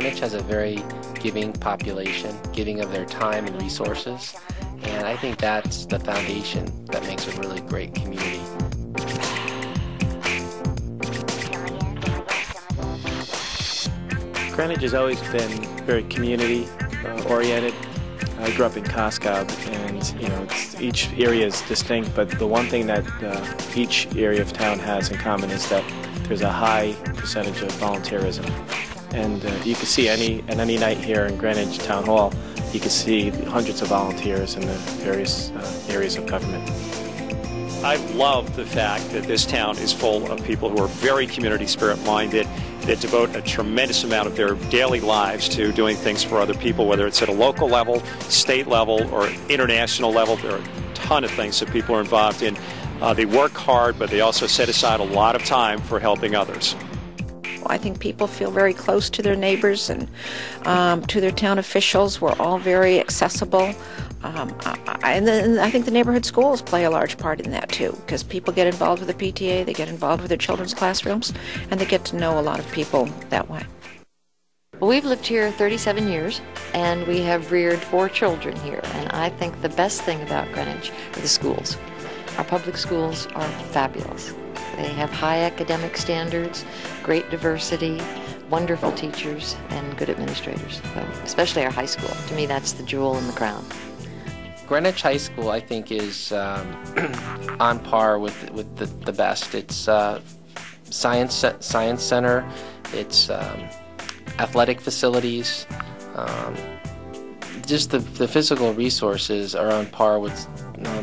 Greenwich has a very giving population, giving of their time and resources, and I think that's the foundation that makes a really great community. Greenwich has always been very community oriented. I grew up in Coscob, and each area is distinct, but the one thing that each area of town has in common is that there's a high percentage of volunteerism. And you can see any night here in Greenwich Town Hall, you can see hundreds of volunteers in the various areas of government. I love the fact that this town is full of people who are very community spirit minded, that devote a tremendous amount of their daily lives to doing things for other people, whether it's at a local level, state level, or international level. There are a ton of things that people are involved in. They work hard, but they also set aside a lot of time for helping others. I think people feel very close to their neighbors and to their town officials. We're all very accessible. And I think the neighborhood schools play a large part in that too, because people get involved with the PTA, they get involved with their children's classrooms, and they get to know a lot of people that way. Well, we've lived here 37 years, and we have reared 4 children here, and I think the best thing about Greenwich are the schools. Our public schools are fabulous. They have high academic standards, great diversity, wonderful teachers, and good administrators. So, especially our high school. To me, that's the jewel in the crown. Greenwich High School, I think, is on par with the best. It's science center, it's athletic facilities, just the physical resources are on par with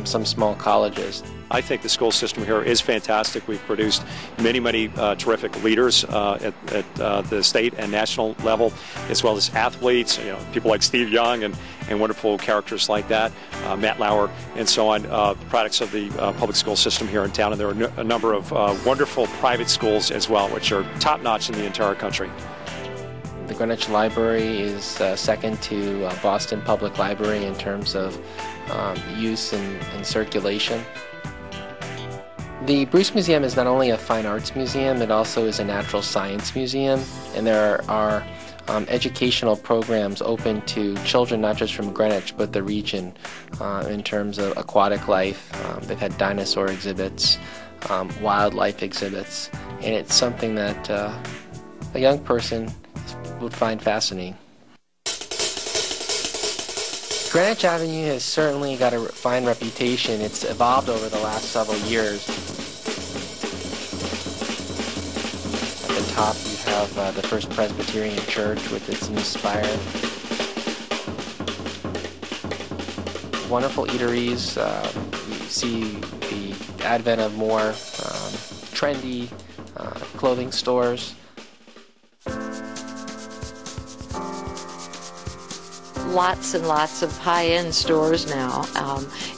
some small colleges. I think the school system here is fantastic. We've produced many terrific leaders at the state and national level, as well as athletes, people like Steve Young and wonderful characters like that, Matt Lauer, and so on, products of the public school system here in town. And there are a number of wonderful private schools as well, which are top-notch in the entire country. The Greenwich Library is second to Boston Public Library in terms of use and circulation. The Bruce Museum is not only a fine arts museum, it also is a natural science museum, and there are educational programs open to children not just from Greenwich but the region in terms of aquatic life. They've had dinosaur exhibits, wildlife exhibits, and it's something that a young person would find fascinating. Greenwich Avenue has certainly got a fine reputation. It's evolved over the last several years. At the top you have the First Presbyterian Church with its new spire. Wonderful eateries. You see the advent of more trendy clothing stores. Lots and lots of high-end stores now,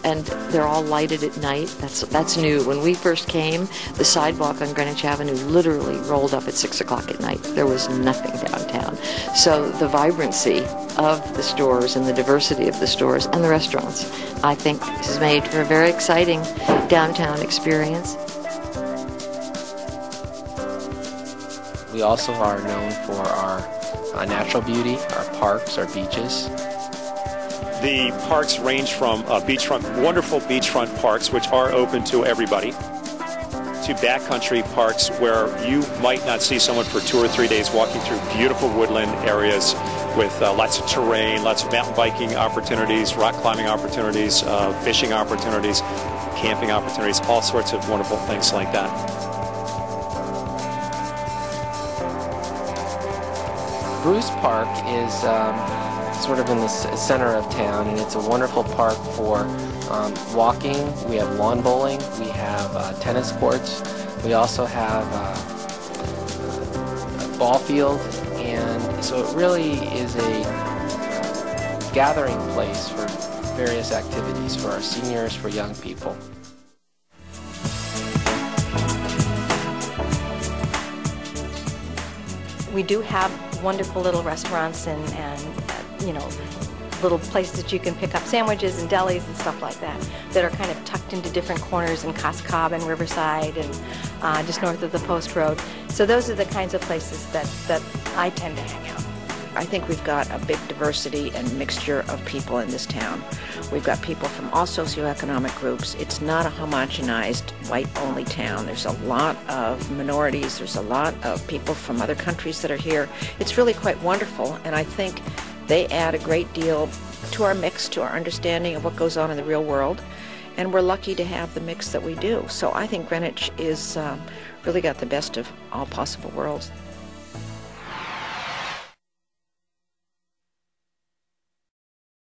and they're all lighted at night. That's new. When we first came, the sidewalk on Greenwich Avenue literally rolled up at 6 o'clock at night. There was nothing downtown. So the vibrancy of the stores and the diversity of the stores and the restaurants, I think, has made for a very exciting downtown experience. We also are known for our natural beauty, our parks, our beaches. The parks range from wonderful beachfront parks, which are open to everybody, to backcountry parks where you might not see someone for 2 or 3 days walking through beautiful woodland areas with lots of terrain, lots of mountain biking opportunities, rock climbing opportunities, fishing opportunities, camping opportunities, all sorts of wonderful things like that. Bruce Park is sort of in the center of town, and it's a wonderful park for walking. We have lawn bowling, we have tennis courts, we also have a ball field, and so it really is a gathering place for various activities for our seniors, for young people. We do have wonderful little restaurants and little places that you can pick up sandwiches and delis and stuff like that are kind of tucked into different corners in Coscob and Riverside and just north of the Post Road. So those are the kinds of places that I tend to hang out. I think we've got a big diversity and mixture of people in this town. We've got people from all socioeconomic groups. It's not a homogenized white-only town. There's a lot of minorities. There's a lot of people from other countries that are here. It's really quite wonderful, and I think they add a great deal to our mix, to our understanding of what goes on in the real world, and we're lucky to have the mix that we do. So I think Greenwich is really got the best of all possible worlds.